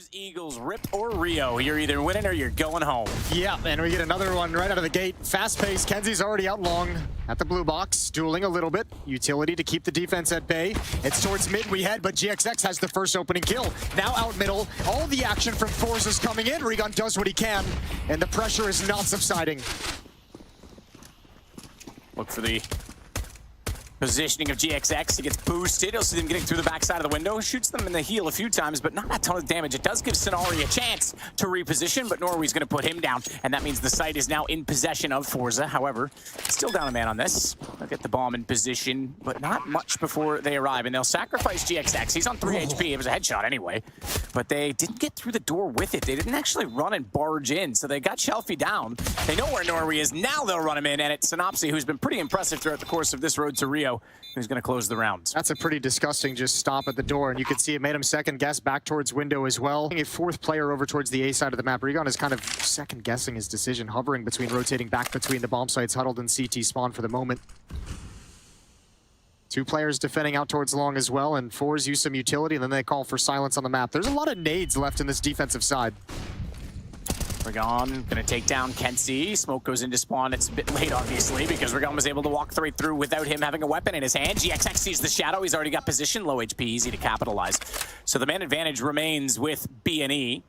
forZe, Eagles, Rip or Rio. You're either winning or you're going home. Yeah, and we get another one right out of the gate. Fast pace. Kenzie's already out long at the blue box, dueling a little bit. Utility to keep the defense at bay. It's towards mid we head, but GXX has the first opening kill. Now out middle. All the action from forZe is coming in. Regon does what he can, and the pressure is not subsiding. Look for the positioning of GXX. He gets boosted. You'll see them getting through the backside of the window. Shoots them in the heel a few times, but not a ton of damage. It does give Sonari a chance to reposition, but Norway's going to put him down, and that means the site is now in possession of forZe. However, still down a man on this. They'll get the bomb in position, but not much before they arrive, and they'll sacrifice GXX. He's on 3 HP. It was a headshot anyway, but they didn't get through the door with it. They didn't actually run and barge in, so they got Shelfie down. They know where Norway is. Now they'll run him in, and it's Synopsy, who's been pretty impressive throughout the course of this road to Rio, who's going to close the round. That's a pretty disgusting just stop at the door, and you can see it made him second guess back towards window as well. A fourth player over towards the A side of the map. Regon is kind of second guessing his decision, hovering between rotating back between the bomb sites, huddled in CT spawn for the moment. Two players defending out towards long as well, and forZe use some utility, and then they call for silence on the map. There's a lot of nades left in this defensive side. Regon gonna take down Kenzie. Smoke goes into spawn. It's a bit late, obviously, because Regon was able to walk right through without him having a weapon in his hand. GXX sees the shadow. He's already got position. Low HP, easy to capitalize. So the man advantage remains with B&E.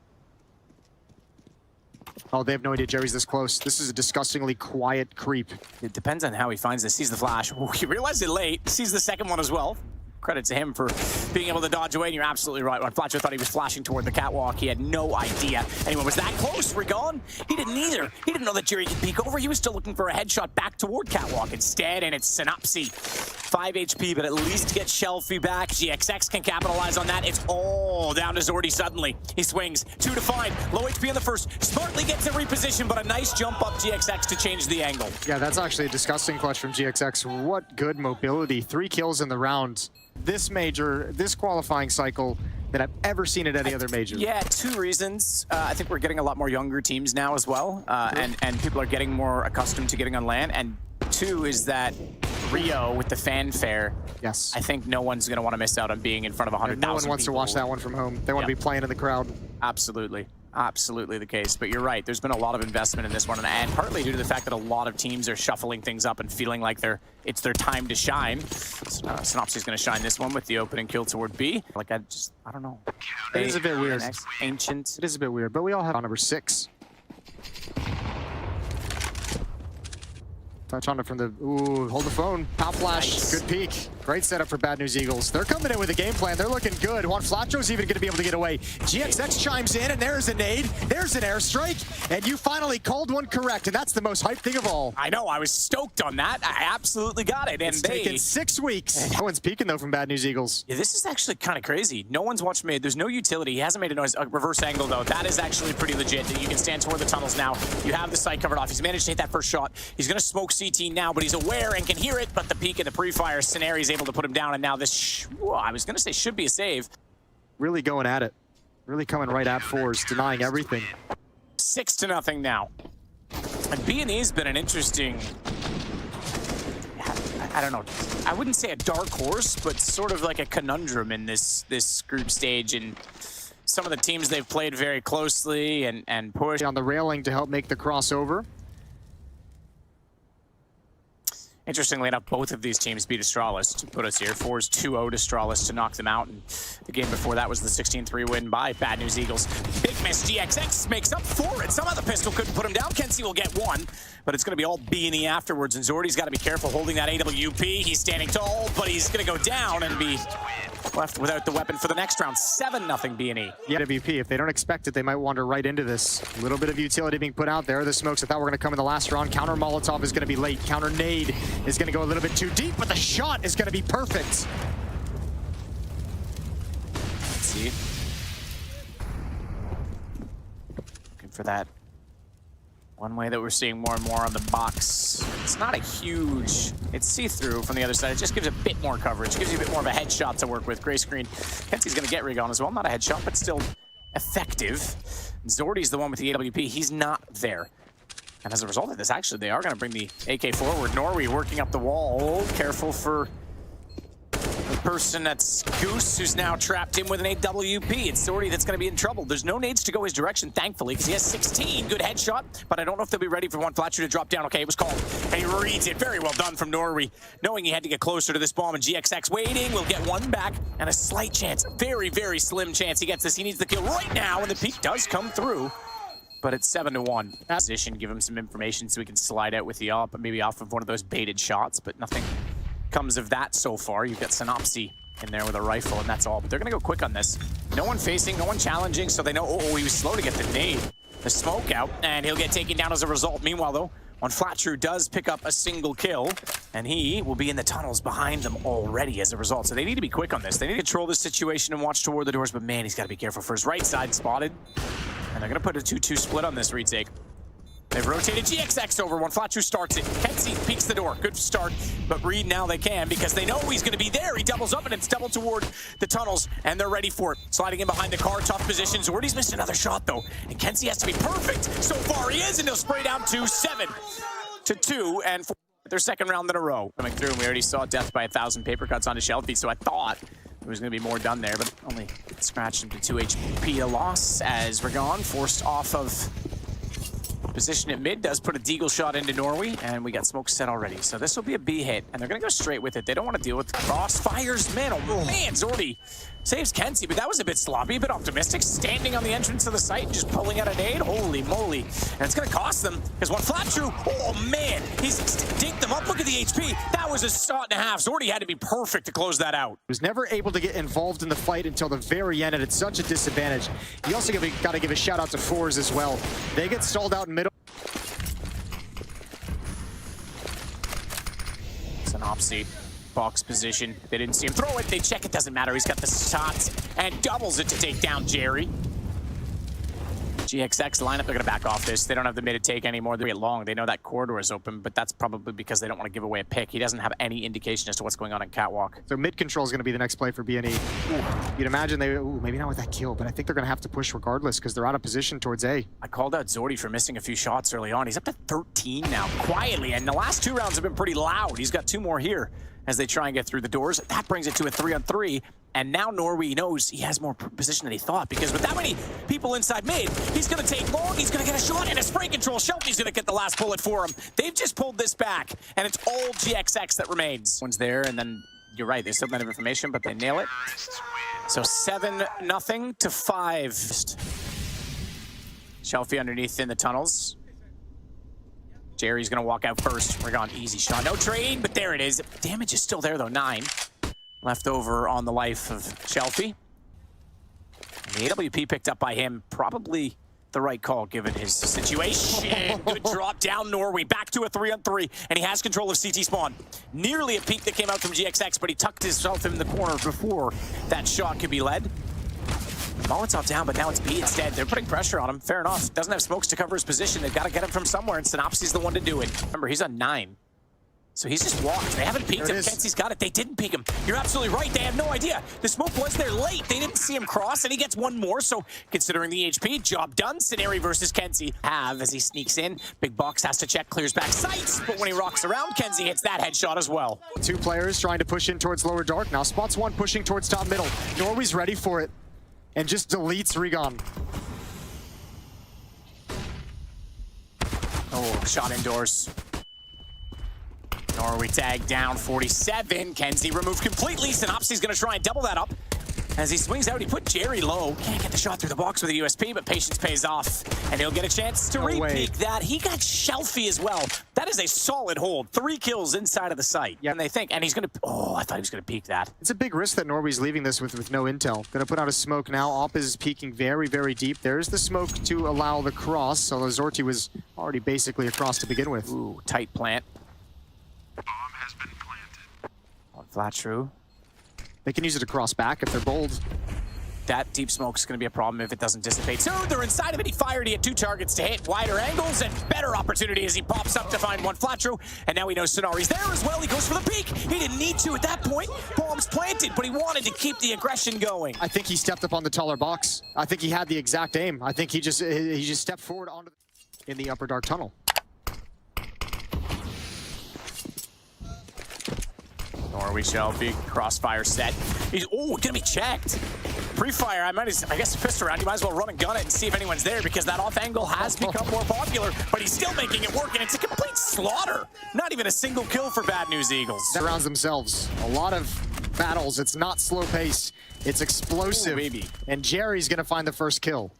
Oh, they have no idea Jerry's this close. This is a disgustingly quiet creep. It depends on how he finds this. Sees the flash. Ooh, he realized it late. Sees the second one as well. Credit to him for being able to dodge away, and you're absolutely right. When Flatcher thought he was flashing toward the catwalk, he had no idea anyone was that close. Regon, he didn't either. He didn't know that Jerry could peek over. He was still looking for a headshot back toward catwalk instead, and it's Synopsy. 5 HP, but at least get Shelfie back. GXX can capitalize on that. It's all down to Zordy suddenly. He swings, 2 to 5. Low HP on the first. Smartly gets a reposition, but a nice jump up GXX to change the angle. Yeah, that's actually a disgusting clutch from GXX. What good mobility. 3 kills in the round. This major, this qualifying cycle that I've ever seen at any other major. Yeah, 2 reasons. I think we're getting a lot more younger teams now as well, and people are getting more accustomed to getting on LAN. And 2 is that Rio with the fanfare. Yes. I think no one's going to want to miss out on being in front of 100,000 No one wants people. to watch that one from home. They want to be playing in the crowd. Absolutely. Absolutely the case. But you're right. There's been a lot of investment in this one, and partly due to the fact that a lot of teams are shuffling things up and feeling like it's their time to shine. Synopsy's going to shine this one with the opening kill toward B. Like, I don't know. It is a bit weird. Ancient. It is a bit weird, but we all have on number 6. Touch on it from the, ooh, hold the phone, pop flash, nice. Good peek. Great setup for Bad News Eagles. They're coming in with a game plan. They're looking good. Juan Flatro's even going to be able to get away. GXX chimes in, and there's a nade. There's an airstrike, and you finally called one correct, and that's the most hype thing of all. I know. I was stoked on that. I absolutely got it. And it's taken 6 weeks. No one's peeking, though, from Bad News Eagles. Yeah, this is actually kind of crazy. No one's watched mid. There's no utility. He hasn't made a noise. A reverse angle, though. That is actually pretty legit. You can stand toward the tunnels now. You have the site covered off. He's managed to hit that first shot. He's going to smoke CT now, but he's aware and can hear it. But the peek and the pre-fire, Scenario is able to put him down, and now this, I was going to say should be a save. Really going at it. Really coming right at forZe, denying everything. 6-0 now. And B&E's been an interesting, I don't know, I wouldn't say a dark horse, but sort of like a conundrum in this group stage. And some of the teams they've played very closely and pushed on the railing to help make the crossover. Interestingly enough, both of these teams beat Astralis to put us here. forZe 2-0 to Astralis to knock them out. And the game before that was the 16-3 win by Bad News Eagles. Big miss. GXX makes up for it. Somehow the pistol couldn't put him down. Kenzie will get 1, but it's going to be all B&E afterwards. And Zordy's got to be careful holding that AWP. He's standing tall, but he's going to go down and be left without the weapon for the next round. 7-0 B&E. Yeah, AWP, if they don't expect it, they might wander right into this. A little bit of utility being put out there. The smokes I thought were going to come in the last round. Counter Molotov is going to be late. Counter nade is going to go a little bit too deep, but the shot is going to be perfect. Let's see. Looking for that. One way that we're seeing more and more on the box. It's not a huge, it's see-through from the other side. It just gives a bit more coverage. Gives you a bit more of a headshot to work with. Gray screen. Kenzie's going to get Regon as well. Not a headshot, but still effective. Zordy's the one with the AWP. He's not there. And as a result of this, actually, they are going to bring the AK forward. Norway working up the wall. Careful for person. That's Goose, who's now trapped in with an AWP. It's Zordy that's going to be in trouble. There's no nades to go his direction, thankfully, because he has 16. Good headshot, but I don't know if they'll be ready for one Flatcher to drop down. Okay, it was called, and he reads it. Very well done from Norway, knowing he had to get closer to this bomb, and GXX waiting. We'll get one back, and a slight chance, very, very slim chance he gets this. He needs the kill right now, and the peak does come through. But it's 7-1. Position, give him some information so we can slide out with the op, maybe off of one of those baited shots, but nothing comes of that so far. You've got Synopsy in there with a rifle, and that's all. But they're going to go quick on this. No one facing, no one challenging, so they know, oh, he was slow to get the nade. The smoke out, and he'll get taken down as a result. Meanwhile, though, Flatcher does pick up a single kill, and he will be in the tunnels behind them already as a result. So they need to be quick on this. They need to control this situation and watch toward the doors, but man, he's got to be careful for his right side spotted. And they're going to put a 2-2 split on this retake. They've rotated GXX over. Flatcher starts it. Kenzie peeks the door. Good start, but read now they can because they know he's going to be there. He doubles up, and it's double toward the tunnels, and they're ready for it. Sliding in behind the car, tough position. Zordy's missed another shot, though, and Kenzie has to be perfect. So far he is, and he'll spray down to 7-2, and for their second round in a row. Coming through, and we already saw death by 1,000 paper cuts onto Shelfie, so I thought there was going to be more done there, but only scratched him to 2 HP. A loss as Ragon forced off of position at mid, does put a deagle shot into Norway, and we got smoke set already. So this will be a B hit, and they're going to go straight with it. They don't want to deal with crossfires. Man, oh man, Zordy saves Kenzie, but that was a bit sloppy, a bit optimistic. Standing on the entrance of the site, just pulling out a nade. Holy moly. And it's going to cost them, because one flat true, oh man, he's dinked them up. Look at the HP. That was a shot and a half. Zordy had to be perfect to close that out. Was never able to get involved in the fight until the very end, and it's such a disadvantage. You also got to give a shout out to forZe as well. They get stalled out in middle. Synopsy, box position. They didn't see him throw it. They check it. Doesn't matter. He's got the shots and doubles it to take down Jerry. GXX lineup, they're going to back off this. They don't have the mid to take anymore. They get long. They know that corridor is open, but that's probably because they don't want to give away a pick. He doesn't have any indication as to what's going on in Catwalk. So mid control is going to be the next play for BNE. You'd imagine they, maybe not with that kill, but I think they're going to have to push regardless because they're out of position towards A. I called out Zordy for missing a few shots early on. He's up to 13 now, quietly, and the last 2 rounds have been pretty loud. He's got 2 more here as they try and get through the doors. That brings it to a 3-on-3. And now Norway knows he has more position than he thought, because with that many people inside mid, he's going to take long, he's going to get a shot, and a spray control. Shelby's going to get the last bullet for him. They've just pulled this back, and it's all GXX that remains. One's there, and then you're right, they still don't have information, but they nail it. So 7-0 to 5. Shelby underneath in the tunnels. Jerry's going to walk out first. We're gone, easy shot. No trade, but there it is. Damage is still there, though, 9. Left over on the life of Shelfie. The AWP picked up by him, probably the right call given his situation. Good drop down Norway, back to a 3-on-3, and he has control of CT spawn. Nearly a peek that came out from GXX, but he tucked himself in the corner before that shot could be led. Molotov down, but now it's B instead. They're putting pressure on him, fair enough. Doesn't have smokes to cover his position. They've got to get him from somewhere, and Synopsy's the one to do it. Remember, he's on 9. So he's just walked. They haven't peeked him. Kenzie's got it. They didn't peek him. You're absolutely right. They have no idea. The smoke was there late. They didn't see him cross, and he gets one more. So considering the HP, job done. Scenario versus Kenzie. As he sneaks in. Big Box has to check, clears back sights. But when he rocks around, Kenzie hits that headshot as well. 2 players trying to push in towards lower dark. Now spots 1 pushing towards top middle. Norway's ready for it. And just deletes Regon. Oh, shot indoors. Norway tag down 47. Kenzie removed completely. Synopsy's going to try and double that up. As he swings out, he put Jerry low. Can't get the shot through the box with a USP, but patience pays off. And he'll get a chance to re-peek that. He got Shelfie as well. That is a solid hold. 3 kills inside of the site. Yeah, and they think, and he's going to, oh, I thought he was going to peek that. It's a big risk that Norway's leaving this with no intel. Going to put out a smoke now. Op is peeking very, very deep. There's the smoke to allow the cross, so Zorty was already basically across to begin with. Ooh, tight plant. Bomb has been planted. On flat true. They can use it to cross back if they're bold. That deep smoke's going to be a problem if it doesn't dissipate. So they're inside of it. He fired. He had 2 targets to hit. Wider angles and better opportunity as he pops up to find one flat true. And now he knows Sonari's there as well. He goes for the peek. He didn't need to at that point. Bomb's planted, but he wanted to keep the aggression going. I think he stepped up on the taller box. I think he had the exact aim. I think he just stepped forward onto in the upper dark tunnel. Norway Shelby, crossfire set. He's, oh, gonna be checked. Pre-fire, I guess pistol round, you might as well run and gun it and see if anyone's there because that off angle has become more popular, but he's still making it work and it's a complete slaughter. Not even a single kill for Bad News Eagles. Surrounds themselves. A lot of battles. It's not slow pace. It's explosive. Ooh, baby. And Jerry's gonna find the first kill.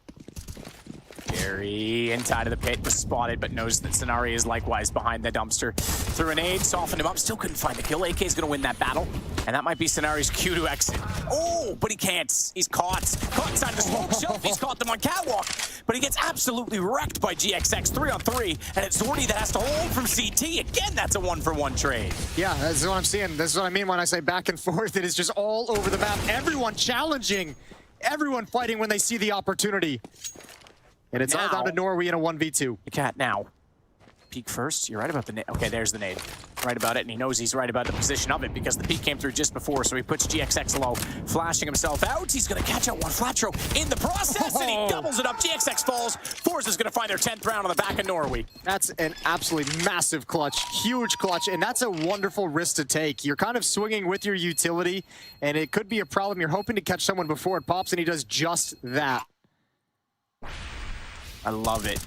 Jerry inside of the pit was spotted, but knows that Sonari is likewise behind the dumpster. Threw an aid, softened him up, still couldn't find the kill. AK is going to win that battle, and that might be Sonari's cue to exit. Oh, but he can't. He's caught. Caught inside of the smoke shelf. He's caught them on catwalk, but he gets absolutely wrecked by GXX 3-on-3, and it's Zordy that has to hold from CT. Again, that's a 1-for-1 trade. Yeah, that's what I'm seeing. This is what I mean when I say back and forth. It is just all over the map. Everyone challenging. Everyone fighting when they see the opportunity. And it's all down to Norway in a 1v2. The cat now. Peek first. You're right about the nade. Okay, there's the nade. Right about it, and he knows he's right about the position of it because the peek came through just before, so he puts GXX low, flashing himself out. He's going to catch out one Flatro in the process, and he doubles it up. GXX falls. forZe is going to find their 10th round on the back of Norway. That's an absolutely massive clutch, huge clutch, and that's a wonderful risk to take. You're kind of swinging with your utility, and it could be a problem. You're hoping to catch someone before it pops, and he does just that. I love it.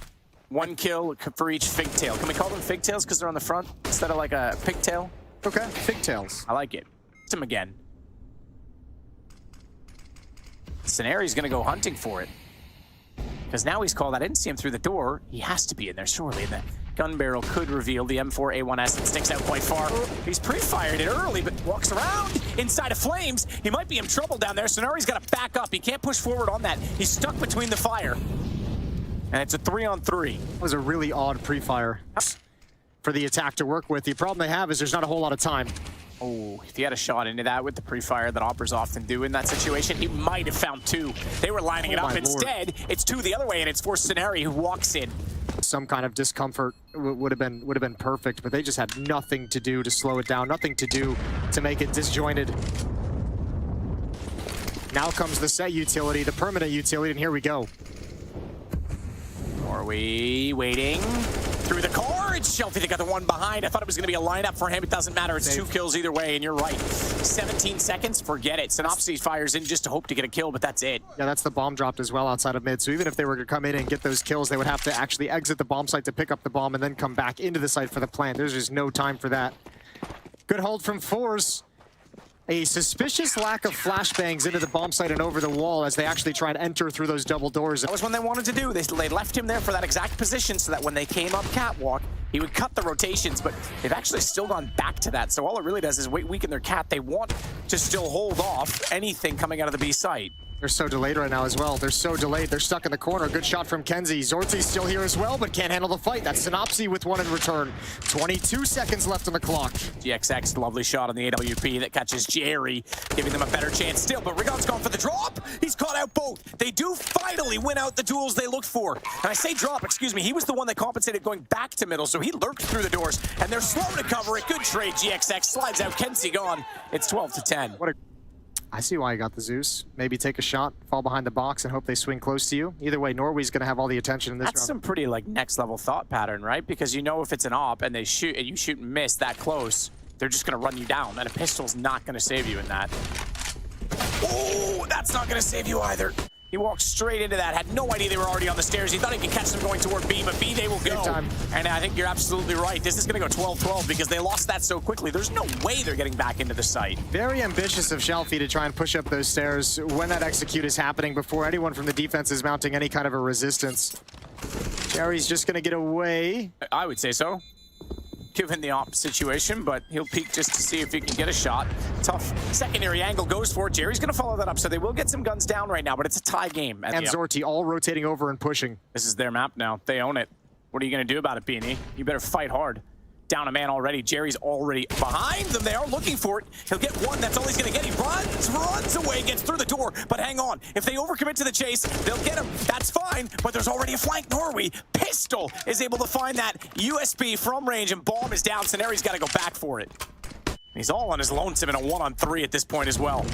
One kill for each figtail. Can we call them figtails because they're on the front instead of like a pigtail? Okay, pigtails. I like it. It's him again. Scenario's gonna go hunting for it. Because now he's called. I didn't see him through the door. He has to be in there, surely. And the gun barrel could reveal the M4A1S that sticks out quite far. He's pre-fired it early, but walks around inside of flames. He might be in trouble down there. Scenario's got to back up. He can't push forward on that. He's stuck between the fire. And it's a 3-on-3. That was a really odd pre-fire for the attack to work with. The problem they have is there's not a whole lot of time. Oh, if he had a shot into that with the pre-fire that Oppers often do in that situation, he might have found two. They were lining it up. Instead, it's two the other way, and it's for Scenari who walks in. Some kind of discomfort would have been perfect, but they just had nothing to do to slow it down, nothing to do to make it disjointed. Now comes the set utility, the permanent utility, and here we go. Norway waiting through the car. It's Shelby that got the one behind. I thought it was going to be a lineup for him. It doesn't matter. It's 2 kills either way, and you're right. 17 seconds, forget it. Synopsis fires in just to hope to get a kill, but that's it. Yeah, that's the bomb dropped as well outside of mid. So even if they were to come in and get those kills, they would have to actually exit the bomb site to pick up the bomb and then come back into the site for the plant. There's just no time for that. Good hold from forZe. A suspicious lack of flashbangs into the bomb site and over the wall as they actually try and enter through those double doors. That was what they wanted to do. They left him there for that exact position so that when they came up catwalk, he would cut the rotations, but they've actually still gone back to that. So all it really does is weaken their cat. They want to still hold off anything coming out of the B site. They're so delayed right now as well. They're so delayed. They're stuck in the corner. Good shot from Kenzie. Zortzi's still here as well, but can't handle the fight. That's Synopsy with one in return. 22 seconds left on the clock. GXX, lovely shot on the AWP that catches Jerry, giving them a better chance still, but Rigon's gone for the drop. He's caught out both. They do finally win out the duels they looked for. And I say drop, excuse me, he was the one that compensated going back to middle, so he lurked through the doors, and they're slow to cover it. Good trade, GXX. Slides out, Kenzie gone. It's 12-10. I see why you got the Zeus. Maybe take a shot, fall behind the box, and hope they swing close to you. Either way, Norway's going to have all the attention in this round. That's some pretty like next level thought pattern, right? Because you know if it's an op and they shoot and you shoot and miss that close, they're just going to run you down, and a pistol's not going to save you in that. Oh, that's not going to save you either. He walked straight into that, had no idea they were already on the stairs. He thought he could catch them going toward B, but B they will go. And I think you're absolutely right. This is going to go 12-12 because they lost that so quickly. There's no way they're getting back into the site. Very ambitious of Shelfie to try and push up those stairs when that execute is happening before anyone from the defense is mounting any kind of a resistance. Jerry's just going to get away. I would say so, given the op situation, but he'll peek just to see if he can get a shot. Tough secondary angle goes for it. Jerry's going to follow that up, so they will get some guns down right now, but it's a tie game. And Zorti all rotating over and pushing. This is their map now. They own it. What are you going to do about it, Beanie? You better fight hard. Down a man already. Jerry's already behind them. They are looking for it. He'll get one. That's all he's going to get. He runs away, gets through the door. But hang on. If they overcommit to the chase, they'll get him. That's fine. But there's already a flank. Norway. Pistol is able to find that USB from range, and bomb is down. Scenari's got to go back for it. He's all on his lonesome in a 1-on-3 at this point as well.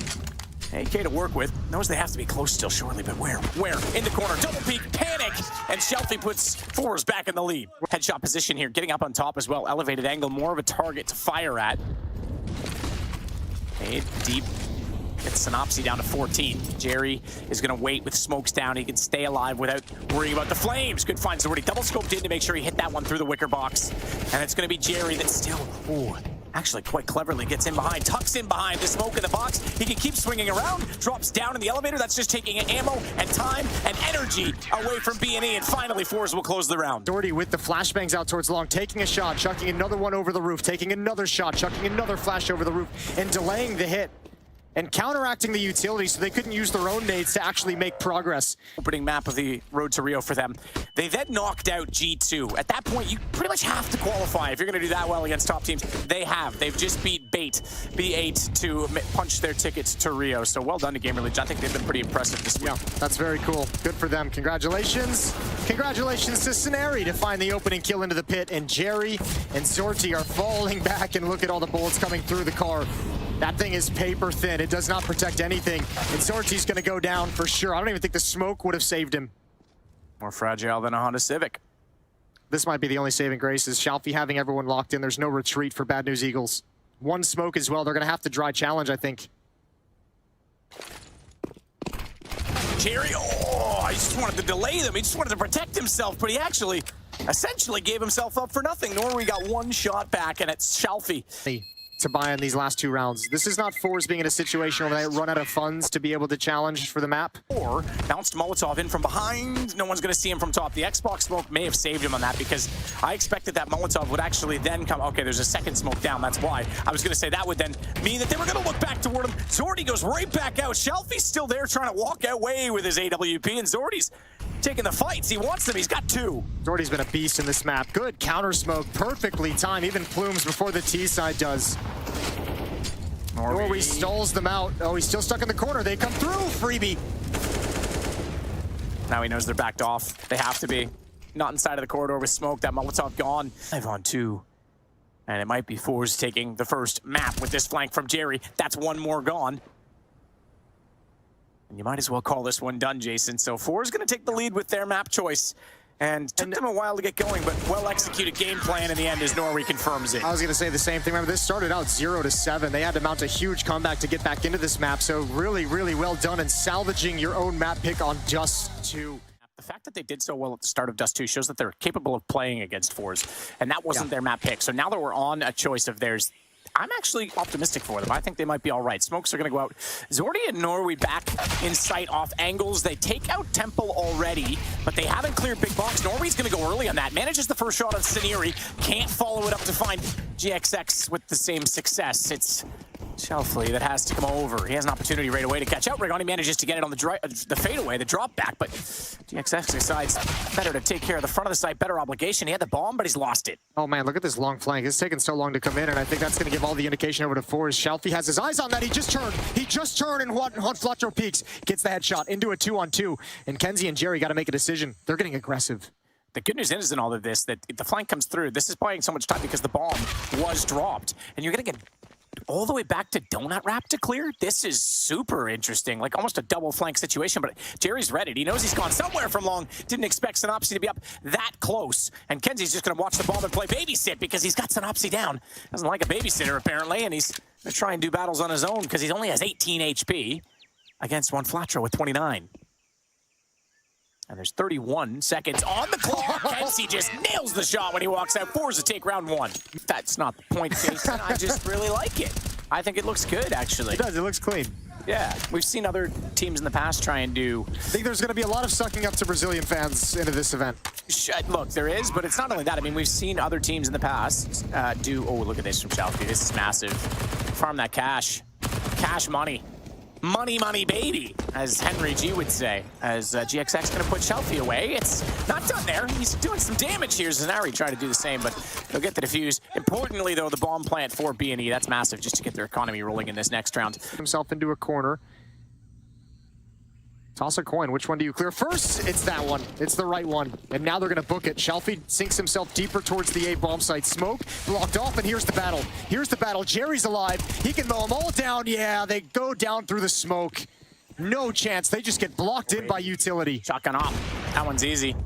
AK to work with. Knows they have to be close still, surely, but where? Where? In the corner. Double peek. Panic. And Shelfie puts forZe back in the lead. Headshot position here. Getting up on top as well. Elevated angle. More of a target to fire at. Made deep. Gets Synopsy down to 14. Jerry is going to wait with smokes down. He can stay alive without worrying about the flames. Good find. So already double scoped in to make sure he hit that one through the wicker box. And it's going to be Jerry that still, actually quite cleverly gets in behind, tucks in behind the smoke in the box. He can keep swinging around, drops down in the elevator. That's just taking ammo and time and energy away from B&E. And finally, forZe will close the round. Doherty with the flashbangs out towards long, taking a shot, chucking another one over the roof, taking another shot, chucking another flash over the roof, and delaying the hit. And counteracting the utility so they couldn't use their own nades to actually make progress. Opening map of the Road to Rio for them. They then knocked out G2. At that point, you pretty much have to qualify if you're going to do that well against top teams. They have. They've just beat B8 to punch their tickets to Rio. So well done to Gamer Legion. I think they've been pretty impressive this week. Yeah, that's very cool. Good for them. Congratulations. Congratulations to Scenari to find the opening kill into the pit. And Jerry and Zorti are falling back, and look at all the bullets coming through the car. That thing is paper thin. It does not protect anything. And Zorti's going to go down for sure. I don't even think the smoke would have saved him. More fragile than a Honda Civic. This might be the only saving grace, is Shalfie having everyone locked in. There's no retreat for Bad News Eagles. One smoke as well. They're going to have to dry challenge, I think. Jerry, I just wanted to delay them. He just wanted to protect himself, but he actually essentially gave himself up for nothing. Norway got one shot back, and it's Shalfie. To buy in these last two rounds. This is not forZe being in a situation where they run out of funds to be able to challenge for the map. Or bounced Molotov in from behind. No one's going to see him from top. The Xbox smoke may have saved him on that, because I expected that Molotov would actually then come. Okay, there's a second smoke down. That's why. I was going to say that would then mean that they were going to look back toward him. Zorti goes right back out. Shalfie's still there trying to walk away with his AWP, and Zorti's taking the fights. He wants them. He's got two. Zorti's been a beast in this map. Good counter smoke. Perfectly timed. Even Plumes before the T side does. Norway stalls them out. Oh, he's still stuck in the corner. They come through. Freebie. Now he knows they're backed off. They have to be. Not inside of the corridor with smoke. That Molotov gone. 5-on-2. And it might be forZe taking the first map with this flank from Jerry. That's one more gone. And you might as well call this one done, Jason. So forZe going to take the lead with their map choice. And took them a while to get going, but well-executed game plan in the end as Norway confirms it. I was going to say the same thing. Remember, this started out 0-7. They had to mount a huge comeback to get back into this map. So really, really well done in salvaging your own map pick on Dust 2. The fact that they did so well at the start of Dust 2 shows that they're capable of playing against forZe, and that wasn't their map pick. So now that we're on a choice of theirs, I'm actually optimistic for them. I think they might be all right. Smokes are going to go out. Zorti and Norway back in sight off angles. They take out Temple already, but they haven't cleared big box. Norway's going to go early on that. Manages the first shot on Scenari. Can't follow it up to find GXX with the same success. It's Shalfie that has to come over. He has an opportunity right away to catch out. Regani manages to get it on the fadeaway, the drop back, but GXX decides better to take care of the front of the site, better obligation. He had the bomb, but he's lost it. Oh man, look at this long flank. It's taken so long to come in, and I think that's going to give all the indication over to forZe. Shalfie has his eyes on that. He just turned, and Juan Fletcher peeks. Gets the headshot into a 2-on-2, and Kenzie and Jerry got to make a decision. They're getting aggressive. The good news is in all of this that if the flank comes through, this is buying so much time because the bomb was dropped, and you're going to get all the way back to Donut Wrap to clear. This is super interesting, like almost a double flank situation, but Jerry's read it. He knows he's gone somewhere from long. Didn't expect Synopsy to be up that close. And Kenzie's just going to watch the bomb and play babysit because he's got Synopsy down. Doesn't like a babysitter, apparently, and he's going to try and do battles on his own because he only has 18 HP against Juan Flatro with 29. And there's 31 seconds on the clock. Kenzie just nails the shot when he walks out. forZe to take round one. That's not the point, Jason. I just really like it. I think it looks good, actually. It does. It looks clean. Yeah, we've seen other teams in the past try and do... I think there's going to be a lot of sucking up to Brazilian fans into this event. Look, there is, but it's not only that. I mean, we've seen other teams in the past do... Oh, look at this from Shalfie. This is massive. Farm that cash. Cash money. Money, money, baby, as Henry G would say, as GXX going to put Shalfie away. It's not done there. He's doing some damage here. Zanari trying to do the same, but he'll get the defuse. Importantly, though, the bomb plant for B&E, that's massive just to get their economy rolling in this next round. Himself into a corner. Toss a coin. Which one do you clear first? It's that one. It's the right one. And now they're going to book it. Shalfie sinks himself deeper towards the A bomb site. Smoke blocked off, and here's the battle. Here's the battle. Jerry's alive. He can mow them all down. Yeah, they go down through the smoke. No chance. They just get blocked in by utility. Shotgun off. That one's easy.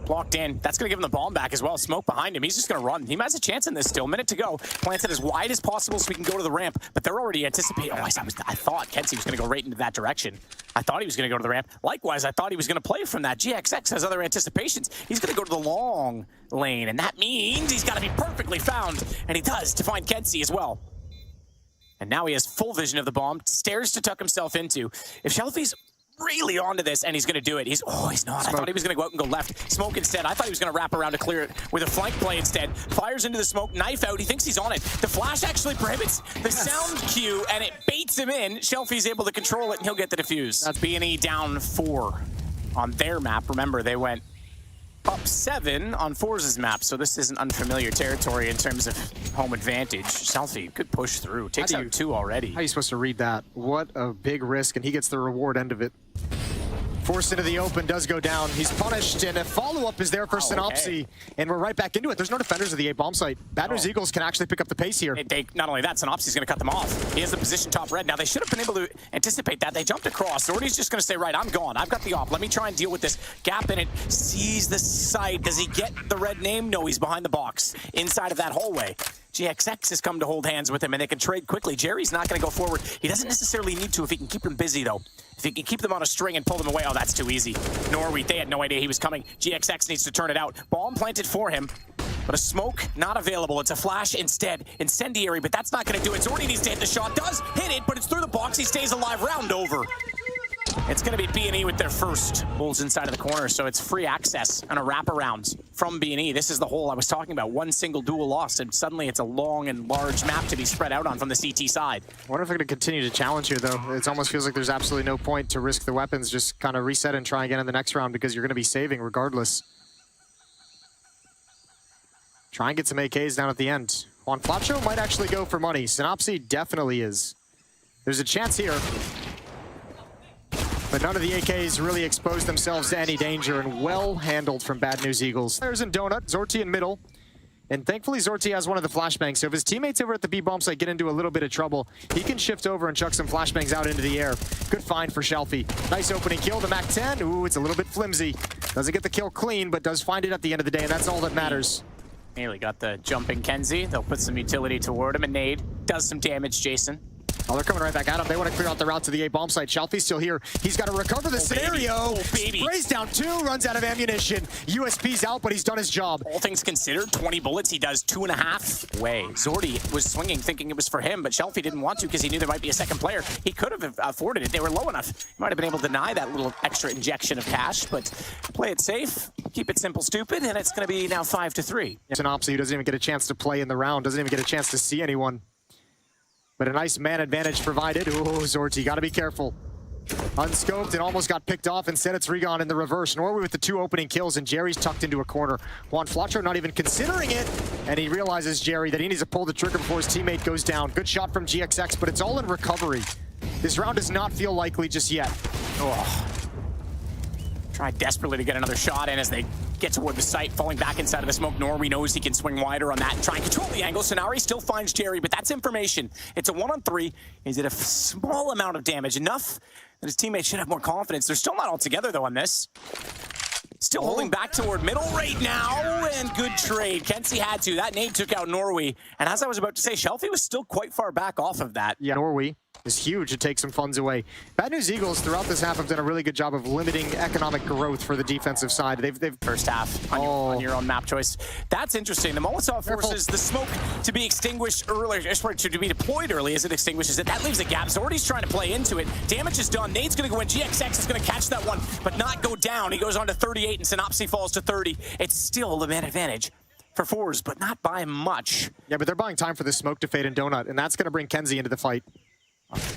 Blocked in. That's going to give him the bomb back as well. Smoke behind him. He's just going to run. He has a chance in this still. Minute to go. Planted as wide as possible so we can go to the ramp. But they're already anticipating. Oh, I thought kenzie was going to go right into that direction. I thought he was going to go to the ramp. Likewise, I thought he was going to play from that. GXX has other anticipations. He's going to go to the long lane. And that means he's got to be perfectly found. And he does to find kenzie as well. And now he has full vision of the bomb. Stairs to tuck himself into. If Shelfie's really onto this, and he's going to do it. He's not. Smoke. I thought he was going to go out and go left. Smoke instead. I thought he was going to wrap around to clear it with a flank play instead. Fires into the smoke, knife out. He thinks he's on it. The flash actually prohibits the sound cue, and it baits him in. Shelfie's able to control it, and he'll get the defuse. That's B&E down 4 on their map. Remember, they went up 7 on forZe's map, so this isn't unfamiliar territory in terms of home advantage. Selfie, good push through. Takes out 2 already. How are you supposed to read that? What a big risk, and he gets the reward end of it. Forced into the open, does go down. He's punished, and a follow-up is there for Synopsy. And we're right back into it. There's no defenders of the A bomb site. Bad News Eagles can actually pick up the pace here. Not only that, Synopsy's going to cut them off. He has the position top red. Now, they should have been able to anticipate that. They jumped across. Zordy's just going to say, right, I'm gone. I've got the op. Let me try and deal with this gap in it. Sees the site. Does he get the red name? No, he's behind the box, inside of that hallway. GXX has come to hold hands with him, and they can trade quickly. Jerry's not going to go forward. He doesn't necessarily need to if he can keep them busy, though. If he can keep them on a string and pull them away, oh, that's too easy. Norway, they had no idea he was coming. GXX needs to turn it out. Bomb planted for him, but a smoke not available. It's a flash instead. Incendiary, but that's not going to do it. Zordy needs to hit the shot. Does hit it, but it's through the box. He stays alive. Round over. It's going to be B&E with their first. Bulls inside of the corner, so it's free access and a wraparound from B&E. This is the hole I was talking about. One single duel lost, and suddenly it's a long and large map to be spread out on from the CT side. I wonder if they're going to continue to challenge here, though. It almost feels like there's absolutely no point to risk the weapons. Just kind of reset and try again in the next round because you're going to be saving regardless. Try and get some AKs down at the end. Juan Flacho might actually go for money. Synopsy definitely is. There's a chance here. But none of the AKs really exposed themselves to any danger, and well handled from Bad News Eagles. There's in Donut, Zorty in middle. And thankfully Zorty has one of the flashbangs, so if his teammates over at the B bomb site get into a little bit of trouble, he can shift over and chuck some flashbangs out into the air. Good find for Shelfie. Nice opening kill, the MAC-10. Ooh, it's a little bit flimsy. Doesn't get the kill clean, but does find it at the end of the day, and that's all that matters. Nearly got the jumping kenzie. They'll put some utility toward him, and nade does some damage, Jason. Oh, they're coming right back at him. They want to clear out the route to the A bomb site. Shelfie's still here. He's got to recover the scenario. Baby. Sprays down 2, runs out of ammunition. USP's out, but he's done his job. All things considered, 20 bullets. He does 2.5 away. Zordy was swinging, thinking it was for him, but Shelfie didn't want to because he knew there might be a second player. He could have afforded it. They were low enough. He might have been able to deny that little extra injection of cash, but play it safe, keep it simple, stupid, and it's going to be now 5-3. Synopsy, who doesn't even get a chance to play in the round, doesn't even get a chance to see anyone. But a nice man advantage provided. Ooh, Zorty, gotta be careful. Unscoped and almost got picked off. Instead, it's Regon in the reverse. Norway with the 2 opening kills, and Jerry's tucked into a corner. Juan Flacho not even considering it, and he realizes, Jerry, that he needs to pull the trigger before his teammate goes down. Good shot from GXX, but it's all in recovery. This round does not feel likely just yet. Oh. Try desperately to get another shot in as they get toward the site, falling back inside of the smoke. Norway knows he can swing wider on that and try and control the angle. Sonari still finds Jerry, but that's information. It's a 1-on-3. Is it a small amount of damage? Enough that his teammates should have more confidence. They're still not all together, though, on this. Still holding back toward middle right now, and good trade. kenzie had to. That nade took out Norway. And as I was about to say, Shelfie was still quite far back off of that. Yeah, Norway is huge to take some funds away. Bad News Eagles throughout this half have done a really good job of limiting economic growth for the defensive side. They've first half on your own map choice. That's interesting. The Molotov forces the smoke to be extinguished early, to be deployed early as it extinguishes it. That leaves a gap. Zordy's trying to play into it. Damage is done. Nade's going to go in. GXX is going to catch that one, but not go down. He goes on to 38, and Synopsy falls to 30. It's still the man advantage for forZe, but not by much. Yeah, but they're buying time for the smoke to fade in Donut, and that's going to bring kenzie into the fight.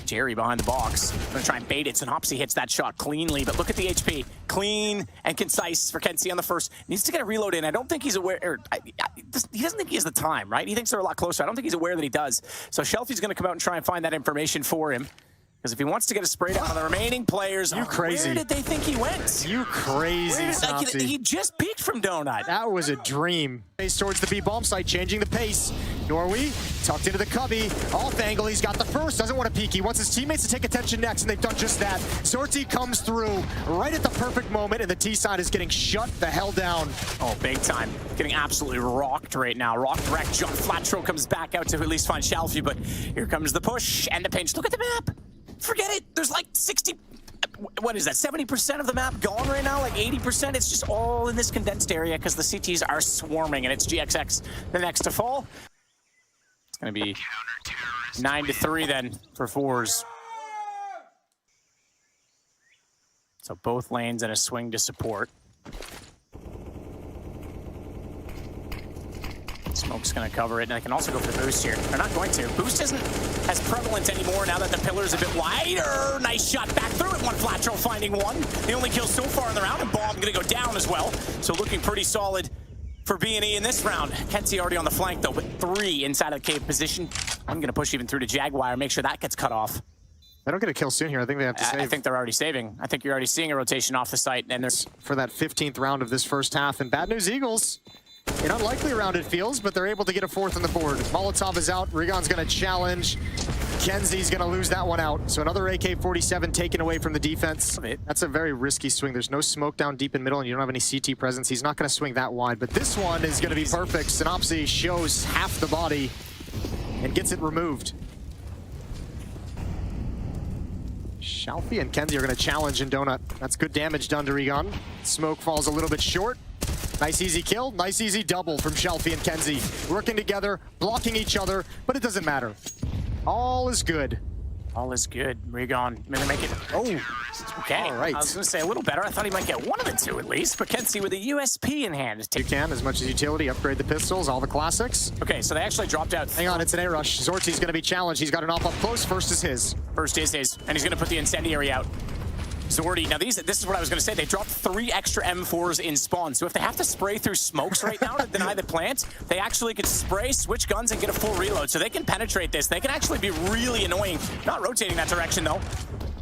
Jerry behind the box. Gonna try and bait it. Synopsy hits that shot cleanly, but look at the HP. Clean and concise for kenzie on the first. Needs to get a reload in. I don't think he's aware, he doesn't think he has the time, right? He thinks they're a lot closer. I don't think he's aware that he does. So Shelfie's gonna come out and try and find that information for him. Because if he wants to get a spray down on the remaining players, You crazy. Where did they think he went? You crazy, Synopsy. He just peeked from Donut. That was a dream. Pace towards the B bomb site, changing the pace. Norway tucked into the cubby. Off angle, he's got the first. Doesn't want to peek. He wants his teammates to take attention next, and they've done just that. zorTzy comes through right at the perfect moment, and the T side is getting shut the hell down. Oh, big time. Getting absolutely rocked right now. Rocked, wrecked. John Flatro comes back out to at least find Shalfie, but here comes the push and the pinch. Look at the map. Forget it. There's like 60... What is that? 70% of the map gone right now? Like 80%? It's just all in this condensed area because the CTs are swarming, and it's GXX the next to fall. It's going to be 9-3 then for forZe. So both lanes in a swing to support. Smoke's going to cover it, and they can also go for the boost here. They're not going to. Boost isn't as prevalent anymore now that the pillar's a bit wider. Nice shot back through it. One Flatro finding one. The only kill so far in the round, and Bomb going to go down as well. So looking pretty solid for B&E in this round. Kenzie already on the flank, though, but 3 inside of the cave position. I'm going to push even through to Jaguar, make sure that gets cut off. They don't get a kill soon here. I think they have to save. I think they're already saving. I think you're already seeing a rotation off the site, and there's for that 15th round of this first half. And bad news, Eagles. An unlikely round it feels, but they're able to get a 4th on the board. Molotov is out. Rigon's going to challenge. Kenzie's going to lose that one out. So another AK-47 taken away from the defense. That's a very risky swing. There's no smoke down deep in middle, and you don't have any CT presence. He's not going to swing that wide, but this one is going to be perfect. Synopsy shows half the body and gets it removed. Shalfie and Kenzie are going to challenge in Donut. That's good damage done to Rigon. Smoke falls a little bit short. Nice easy kill, nice easy double from Shalfie and Kenzie. Working together, blocking each other, but it doesn't matter. All is good. all is good. Rigon, gonna make it. Oh, okay. All right. I was gonna say a little better. I thought he might get one of the two at least, but Kenzie with a USP in hand. You can, as much as utility, upgrade the pistols, all the classics. Okay, so they actually dropped out. Hang on, it's an A-rush. zorTzy's gonna be challenged. He's got an off up close. First is his. First is his, and he's gonna put the incendiary out. zorTzy, now this is what I was going to say. They dropped 3 extra M4s in spawn, so if they have to spray through smokes right now to deny the plant, they actually could spray, switch guns, and get a full reload, so they can penetrate this. They can actually be really annoying. Not rotating that direction, though.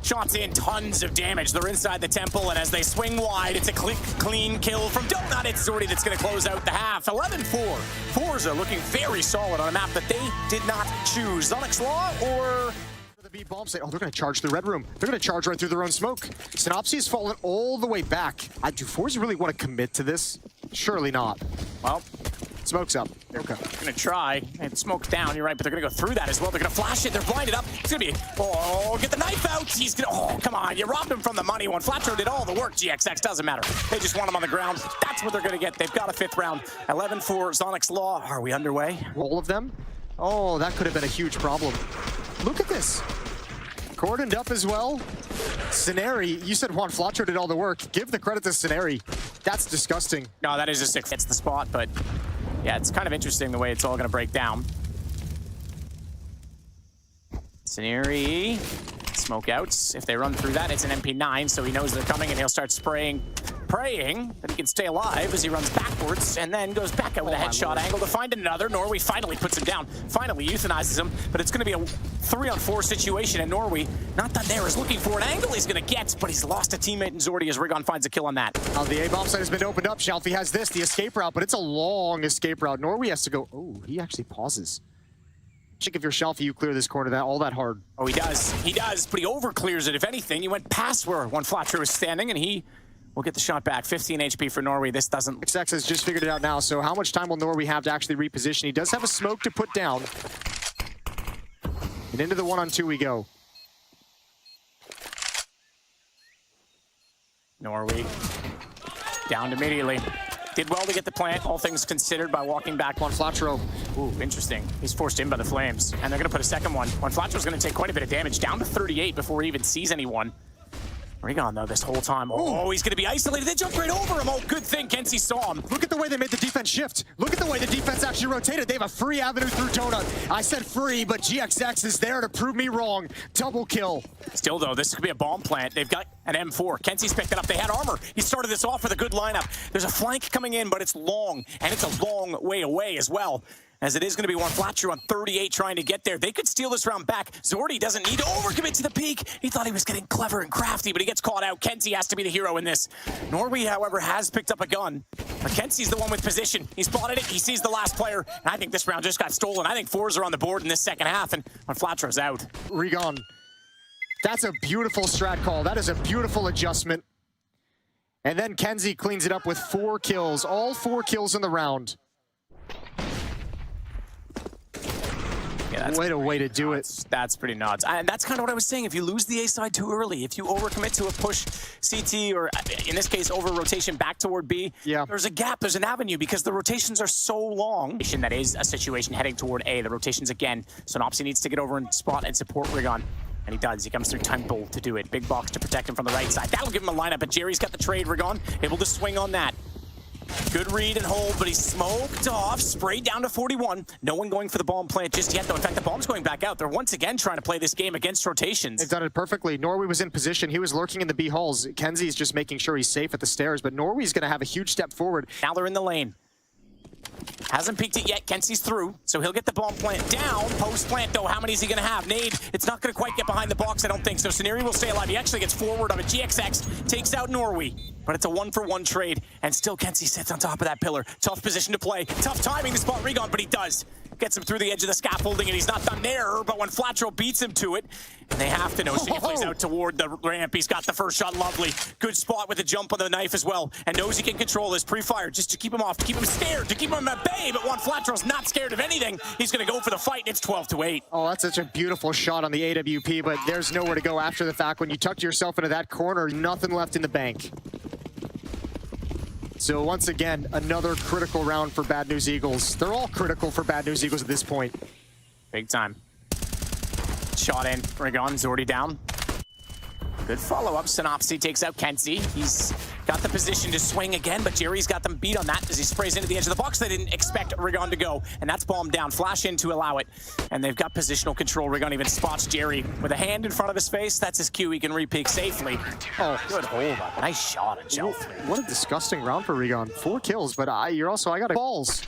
Shots in, tons of damage. They're inside the temple, and as they swing wide, it's a clean kill from Donut. It's zorTzy that's going to close out the half. 11-4. forZe looking very solid on a map that they did not choose. Onyx Law or... The B bomb site. Oh, they're going to charge the red room. They're going to charge right through their own smoke. Synopsy's fallen all the way back. Do forZe really want to commit to this? Surely not. Well, smoke's up. Okay. Going to try and smoke down. You're right, but they're going to go through that as well. They're going to flash it. They're blinded up. It's going to be, oh, get the knife out. He's going to, oh, come on. You robbed him from the money one. flatro did all the work. GXX doesn't matter. They just want him on the ground. That's what they're going to get. They've got a 5th round. 11-4, Onyx Law. Are we underway? All of them? Oh, that could have been a huge problem. Look at this. Cordoned up as well. Scenary, you said Juan flatro did all the work. Give the credit to Scenary. That's disgusting. No, that is a 6. It's the spot, but yeah, it's kind of interesting the way it's all going to break down. Scenary, smoke outs. If they run through that, it's an MP9, so he knows they're coming and he'll start spraying, praying that he can stay alive as he runs backwards and then goes back out with a headshot angle to find another. Norway finally puts him down, finally euthanizes him, but it's going to be a 3-on-4 situation, and Norway, not done there, is looking for an angle he's going to get, but he's lost a teammate in zorTzy as Rigon finds a kill on that. Now the A-bomb site has been opened up. Shalfie has this, the escape route, but it's a long escape route. Norway has to go, oh, he actually pauses. Check if you're Shalfie, you clear this corner all that hard. Oh, he does, but he over clears it. If anything, he went past where one flatro was standing, and he will get the shot back. 15 HP for Norway. This doesn't... XX has just figured it out now, so how much time will Norway have to actually reposition? He does have a smoke to put down. And into the 1-on-2 we go. Norway downed immediately. Did well to get the plant, all things considered, by walking back. One flatro. Ooh, interesting. He's forced in by the flames, and they're going to put a second one. One flatro's going to take quite a bit of damage, down to 38 before he even sees anyone. Rigon, though, this whole time. Oh, he's going to be isolated. They jump right over him. Oh, good thing Kenzie saw him. Look at the way they made the defense shift. Look at the way the defense actually rotated. They have a free avenue through Donut. I said free, but GXX is there to prove me wrong. Double kill. Still, though, this could be a bomb plant. They've got an M4. Kenzie's picked it up. They had armor. He started this off with a good lineup. There's a flank coming in, but it's long, and it's a long way away as well. as it is going to be one Flatcher on 38 trying to get there. They could steal this round back. Zordy doesn't need to overcommit to the peak. He thought he was getting clever and crafty, but he gets caught out. kenzie has to be the hero in this. Norway, however, has picked up a gun. But kenzie's the one with position. He spotted it. He sees the last player. And I think this round just got stolen. I think forZe are on the board in this second half, and when Flatcher's out. Regon. That's a beautiful strat call. That is a beautiful adjustment. And then kenzie cleans it up with 4 kills. All 4 kills in the round. Yeah, that's What a way to do it. That's pretty nuts. And that's kind of what I was saying. If you lose the A side too early, if you overcommit to a push CT, or in this case, over rotation back toward B, yeah, there's a gap, there's an avenue, because the rotations are so long. That is a situation heading toward A. The rotations again. So Nopsy needs to get over and spot and support Rigon. And he does. He comes through Temple to do it. Big box to protect him from the right side. That'll give him a lineup, but Jerry's got the trade. Rigon able to swing on that. Good read and hold, but he's smoked off, sprayed down to 41. No one going for the bomb plant just yet, though. In fact, the bomb's going back out. They're once again trying to play this game against rotations. They've done it perfectly. Norway was in position. He was lurking in the B halls. kenzie's just making sure he's safe at the stairs, but Norway's going to have a huge step forward. Now they're in the lane. Hasn't peeked it yet. kenzie's through, so he'll get the bomb plant down. Post plant, though, how many is he going to have? Nade, it's not going to quite get behind the box, I don't think. So Scenario will stay alive. He actually gets forward on it. GXX takes out Norway, but it's a 1-for-1 trade, and still kenzie sits on top of that pillar. Tough position to play. Tough timing to spot Rigon, but he does. Gets him through the edge of the scaffolding, and he's not done there, but when Flatcher beats him to it, and they have to know, so he plays out toward the ramp. He's got the first shot, lovely. Good spot with the jump on the knife as well, and knows he can control his pre-fire just to keep him off, to keep him scared, to keep him at bay, but when Flatcher's not scared of anything, he's going to go for the fight, and it's 12-8. Oh, that's such a beautiful shot on the AWP, but there's nowhere to go after the fact. When you tucked yourself into that corner, nothing left in the bank. So once again, another critical round for Bad News Eagles. They're all critical for Bad News Eagles at this point. Big time. Shot in. Rigon's already down. Good follow-up. Synopsy takes out kenzie. He's got the position to swing again, but Jerry's got them beat on that as he sprays into the edge of the box. They didn't expect Rigon to go, and that's bombed down. Flash in to allow it, and they've got positional control. Rigon even spots Jerry with a hand in front of his face. That's his cue. He can re-peek safely. Oh, good hold up. Nice shot at Shelf. What a disgusting round for Rigon. 4 kills, but I got balls.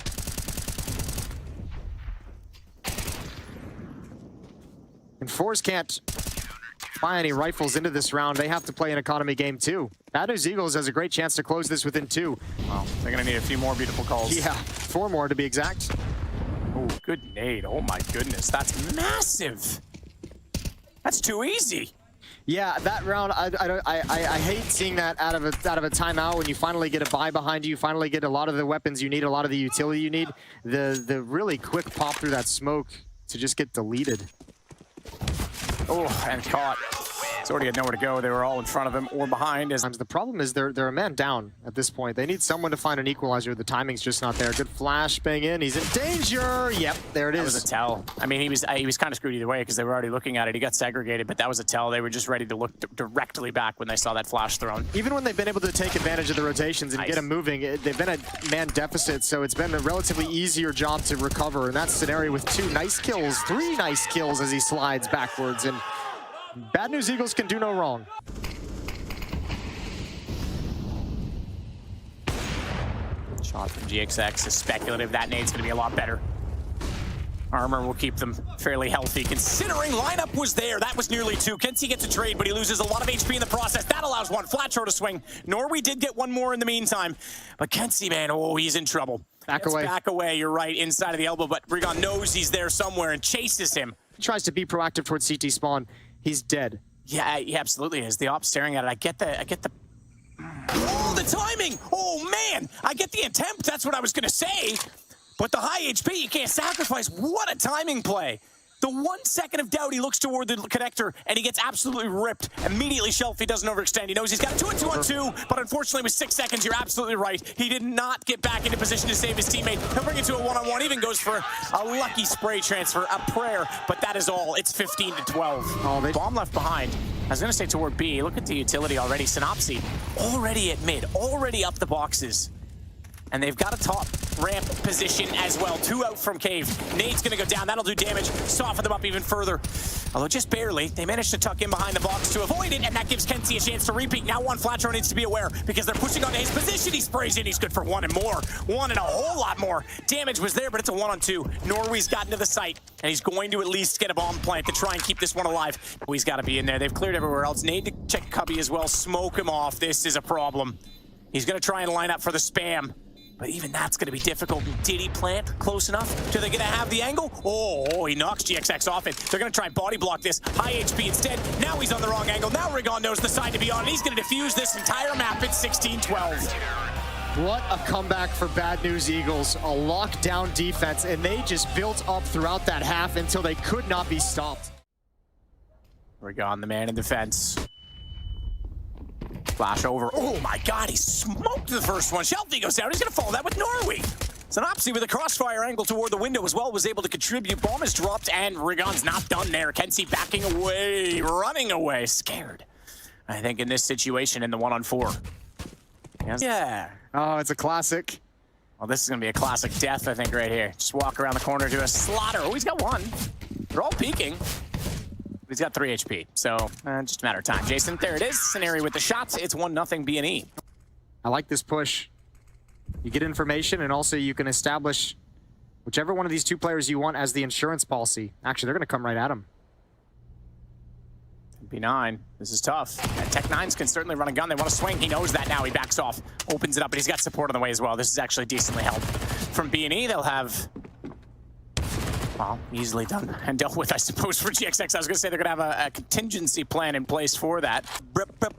And forZe can't buy any rifles into this round. They have to play an economy game too. Bad News Eagles has a great chance to close this within 2. Well, they're going to need a few more beautiful calls. Yeah, 4 more to be exact. Oh, good nade. Oh my goodness, that's massive. That's too easy. Yeah, that round, I hate seeing that out of a timeout when you finally get a buy behind you, finally get a lot of the weapons you need, a lot of the utility you need. The really quick pop through that smoke to just get deleted. Oh, and caught. Zordy had nowhere to go. They were all in front of him or behind. The problem is they're a man down at this point. They need someone to find an equalizer. The timing's just not there. Good flash, bang in. He's in danger. Yep, there it is. That was a tell. I mean, he was kind of screwed either way because they were already looking at it. He got segregated, but that was a tell. They were just ready to look directly back when they saw that flash thrown. Even when they've been able to take advantage of the rotations and get them moving, they've been at man deficit, so it's been a relatively easier job to recover. And that's Scenario with 2 nice kills, 3 nice kills as he slides backwards. And Bad News Eagles can do no wrong. Shot from GXX is speculative. That nade's going to be a lot better. Armor will keep them fairly healthy, considering lineup was there. That was nearly 2. kenzie gets a trade, but he loses a lot of HP in the process. That allows 1. Flatcher to swing. Norway did get 1 more in the meantime. But kenzie, man, oh, he's in trouble. Back away. Back away, you're right, inside of the elbow. But Rigon knows he's there somewhere and chases him. He tries to be proactive towards CT spawn. He's dead. Yeah, he absolutely is. The op's staring at it. I get the... Oh, the timing! Oh, man! I get the attempt. That's what I was going to say. But the high HP, you can't sacrifice. What a timing play. The 1 second of doubt, he looks toward the connector, and he gets absolutely ripped. Immediately, Shelf, he doesn't overextend. He knows he's got a 2-on-2, but unfortunately, with 6 seconds, you're absolutely right. He did not get back into position to save his teammate. He'll bring it to a 1-on-1, even goes for a lucky spray transfer, a prayer, but that is all. It's 15-12. Oh, bomb left behind. I was going to say toward B. Look at the utility already. Synopsy already at mid, already up the boxes. And they've got a top ramp position as well. 2 out from cave. Nade's gonna go down. That'll do damage. Soften them up even further. Although just barely. They managed to tuck in behind the box to avoid it, and that gives Kenzie a chance to repeat. Now one Flatro needs to be aware because they're pushing onto his position. He sprays in. He's good for 1 and more. 1 and a whole lot more. Damage was there, but it's a 1-on-2. Norway's gotten to the site, and he's going to at least get a bomb plant to try and keep this one alive. He's got to be in there. They've cleared everywhere else. Nade to check Cubby as well. Smoke him off. This is a problem. He's going to try and line up for the spam. But even that's going to be difficult. Did he plant close enough? Are they going to have the angle? Oh, he knocks GXX off it. They're going to try and body block this. High HP instead. Now he's on the wrong angle. Now Rigon knows the side to be on, and he's going to defuse this entire map at 16-12. What a comeback for Bad News Eagles. A lockdown defense, and they just built up throughout that half until they could not be stopped. Rigon, the man in defense. Flash over. Oh my god, he smoked the first one. Shelfie goes down. He's going to follow that with Norway. Synopsy with a crossfire angle toward the window as well was able to contribute. Bomb is dropped, and Rigon's not done there. Kenzie backing away, running away, scared. I think in this situation, in the 1-on-4. Yes. Yeah. Oh, it's a classic. Well, this is going to be a classic death, I think, right here. Just walk around the corner to a slaughter. Oh, he's got 1. They're all peeking. He's got 3 HP, so just a matter of time. Jason, there it is. Scenario with the shots. It's 1-0 B&E. I like this push. You get information, and also you can establish whichever one of these 2 players you want as the insurance policy. Actually, they're going to come right at him. B9, this is tough. Tech 9s can certainly run a gun. They want to swing. He knows that now. He backs off, opens it up, but he's got support on the way as well. This is actually decently helped. From B&E, they'll have... Well, easily done and dealt with, I suppose, for GXX. I was going to say they're going to have a contingency plan in place for that.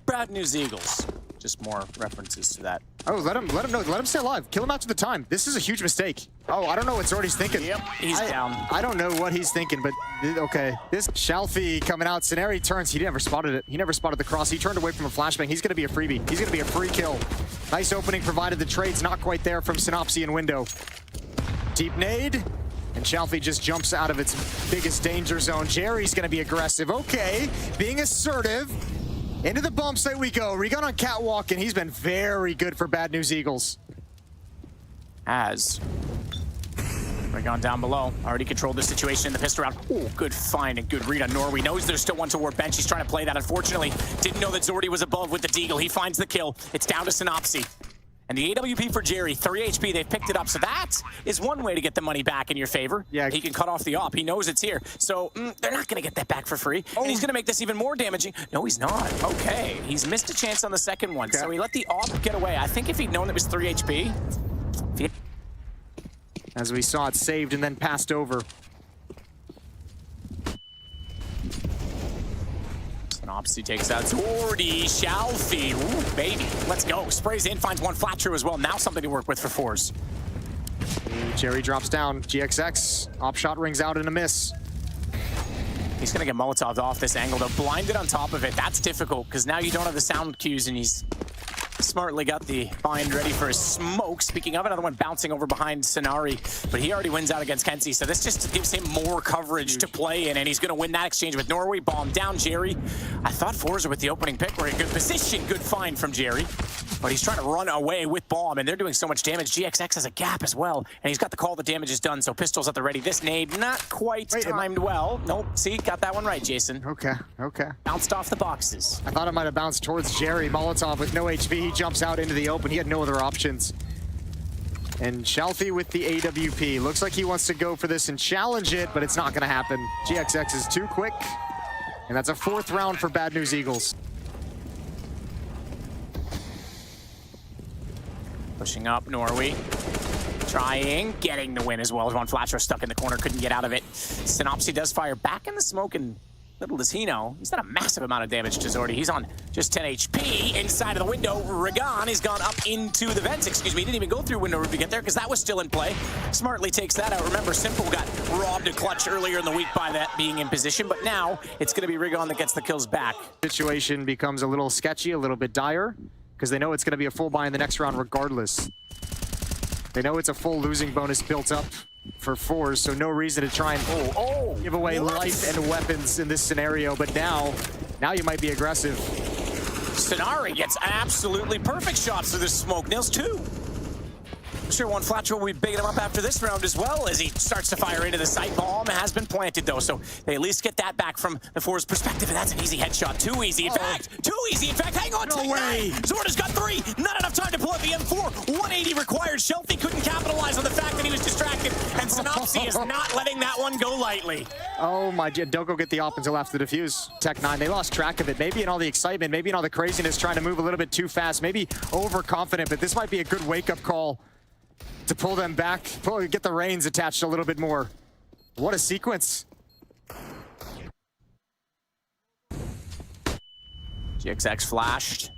Bad News Eagles. Just more references to that. Oh, let him know. Let him stay alive. Kill him out to the time. This is a huge mistake. Oh, I don't know what Zordy's thinking. Yep, he's down. I don't know what he's thinking, but okay. This Shelfie coming out. Scenari turns. He never spotted it. He never spotted the cross. He turned away from a flashbang. He's going to be a freebie. He's going to be a free kill. Nice opening, provided the trade's not quite there from Synopsy and Window. Deep nade. And Shelfie just jumps out of its biggest danger zone. Jerry's going to be aggressive. Okay, being assertive. Into the bomb site we go. Rigon on catwalk, and he's been very good for Bad News Eagles. As Rigon down below, already controlled the situation in the pistol round. Oh, good find and good read on Norway. Knows there's still 1 toward bench. He's trying to play that. Unfortunately, didn't know that Zordy was above with the Deagle. He finds the kill. It's down to Synopsy. And the AWP for Jerry, 3 HP, they've picked it up. So that is one way to get the money back in your favor. Yeah. He can cut off the op. He knows it's here. So they're not going to get that back for free. Oh. And he's going to make this even more damaging. No, he's not. Okay. He's missed a chance on the second one. Okay. So he let the op get away. I think if he'd known it was 3 HP. As we saw it saved and then passed over. Synopsy takes out Zordy, Shelfie. Ooh, baby. Let's go. Sprays in, finds 1 flat true as well. Now something to work with for forZe. Jerry drops down. GXX. Op shot rings out and a miss. He's going to get Molotov off this angle, though. Blinded on top of it. That's difficult, because now you don't have the sound cues, and he's smartly got the bind ready for his smoke. Speaking of, another one bouncing over behind Sonari, but he already wins out against Kenzie, so this just gives him more coverage to play in, and he's going to win that exchange with Norway. Bomb down Jerry. I thought forZe with the opening pick were in good position. Good find from Jerry, but he's trying to run away with Bomb, and they're doing so much damage. GXX has a gap as well, and he's got the call. The damage is done, so pistols at the ready. This nade not quite timed well. Nope, see, got that one right, Jason. Okay, okay. Bounced off the boxes. I thought it might have bounced towards Jerry. Molotov with no HP. He jumps out into the open. He had no other options. And Shelfie with the AWP. Looks like he wants to go for this and challenge it, but it's not going to happen. GXX is too quick. And that's a 4th round for Bad News Eagles. Pushing up, Norway. Trying, getting the win as well as 1 flasher stuck in the corner, couldn't get out of it. Synopsy does fire back in the smoke, and little does he know, he's done a massive amount of damage to Zordy. He's on just 10 HP inside of the window. Rigon has gone up into the vents. Excuse me, he didn't even go through window to get there because that was still in play. Smartly takes that out. Remember, Simple got robbed a clutch earlier in the week by that being in position, but now it's going to be Rigon that gets the kills back. Situation becomes a little sketchy, a little bit dire, because they know it's going to be a full buy in the next round regardless. They know it's a full losing bonus built up for forZe, so no reason to try and give away life and weapons in this scenario. But now you might be aggressive. Sonari gets absolutely perfect shots through this smoke. Nails 2. I'm sure one Flatro will be bigging him up after this round as well as he starts to fire into the sight. Bomb has been planted though, so they at least get that back from the for's perspective, and that's an easy headshot. Too easy, in fact. Too easy, in fact. Hang on, No way. Zorda's got 3. Not enough time to pull out the M4. 180 required. Shelfie couldn't capitalize on the fact that he was distracted, and Synopsy is not letting that one go lightly. Oh my, don't go get the op until after the defuse. Tech9, they lost track of it. Maybe in all the excitement, maybe in all the craziness, trying to move a little bit too fast, maybe overconfident, but this might be a good wake-up call to pull them back, get the reins attached a little bit more. What a sequence. GXX flashed.